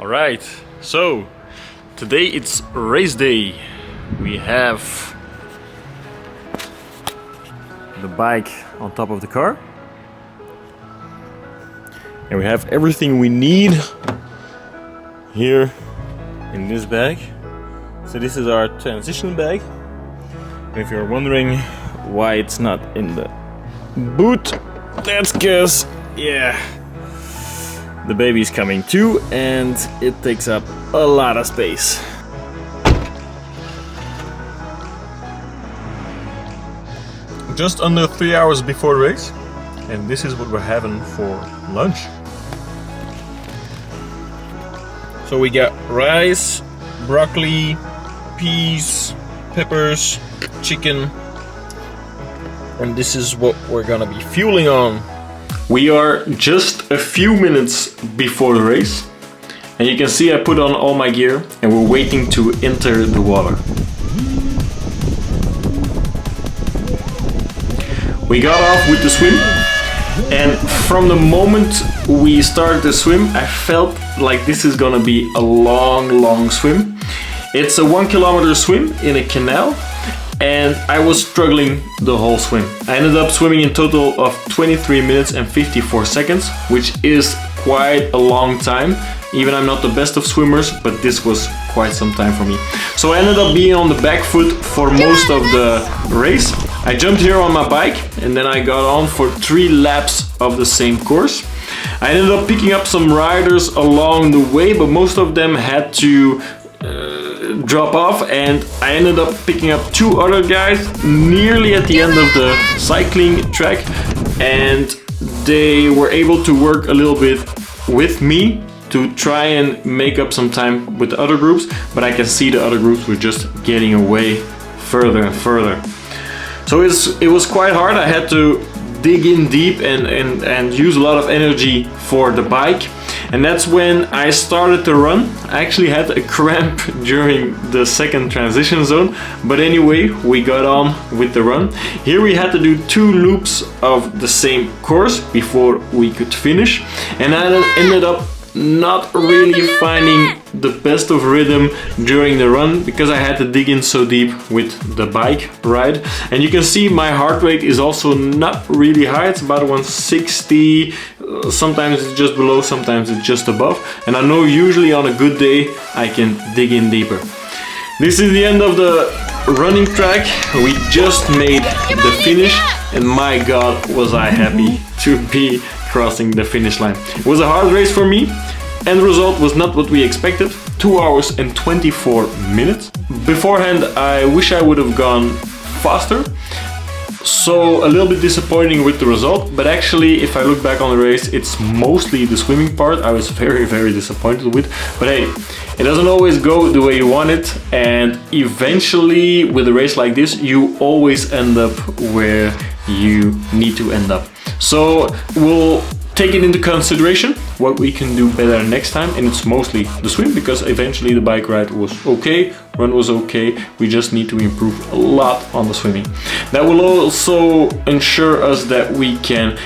Alright, so today it's race day. We have the bike on top of the car. And we have everything we need here in this bag. So this is our transition bag. And if you're wondering why it's not in the boot, that's because, the baby's coming too, and it takes up a lot of space. Just under 3 hours before the race, and this is what we're having for lunch. So we got rice, broccoli, peas, peppers, chicken, and this is what we're gonna be fueling on. We are just a few minutes before the race, and you can see I put on all my gear and we're waiting to enter the water. We got off with the swim, and from the moment we started the swim I felt like this is gonna be a long swim. It's a 1 kilometer swim in a canal, and I was struggling the whole swim. I ended up swimming in total of 23 minutes and 54 seconds, which is quite a long time. Even I'm not the best of swimmers, but this was quite some time for me. So I ended up being on the back foot for most of the race. I jumped here on my bike and then I got on for 3 laps of the same course. I ended up picking up some riders along the way, but most of them had to drop off, and I ended up picking up 2 other guys nearly at the end of the cycling track, and they were able to work a little bit with me to try and make up some time with the other groups, but I can see the other groups were just getting away further and further. So it was quite hard. I had to dig in deep and use a lot of energy for the bike. And that's when I started to run. I actually had a cramp during the second transition zone, but anyway, we got on with the run. Here we had to do 2 loops of the same course before we could finish, and I ended up not really finding the best of rhythm during the run because I had to dig in so deep with the bike ride. And you can see my heart rate is also not really high. It's about 160, sometimes it's just below, sometimes it's just above, and I know usually on a good day I can dig in deeper. This is the end of the running track. We just made the finish, and my god was I happy to be crossing the finish line. It was a hard race for me. End result was not what we expected. 2 hours and 24 minutes. Beforehand, I wish I would have gone faster. So a little bit disappointing with the result, but actually if I look back on the race, it's mostly the swimming part I was very disappointed with. But hey, it doesn't always go the way you want it, and eventually with a race like this you always end up where you need to end up. So we'll take it into consideration what we can do better next time, and it's mostly the swim because eventually the bike ride was okay, run was okay, we just need to improve a lot on the swimming. That will also ensure us that we can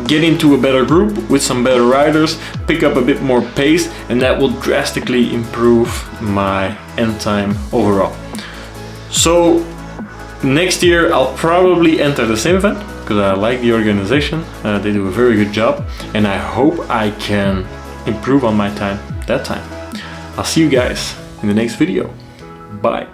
get into a better group with some better riders, pick up a bit more pace, and that will drastically improve my end time overall. So next year I'll probably enter the same event because I like the organization. They do a very good job, and I hope I can improve on my time that time. I'll see you guys in the next video. Bye.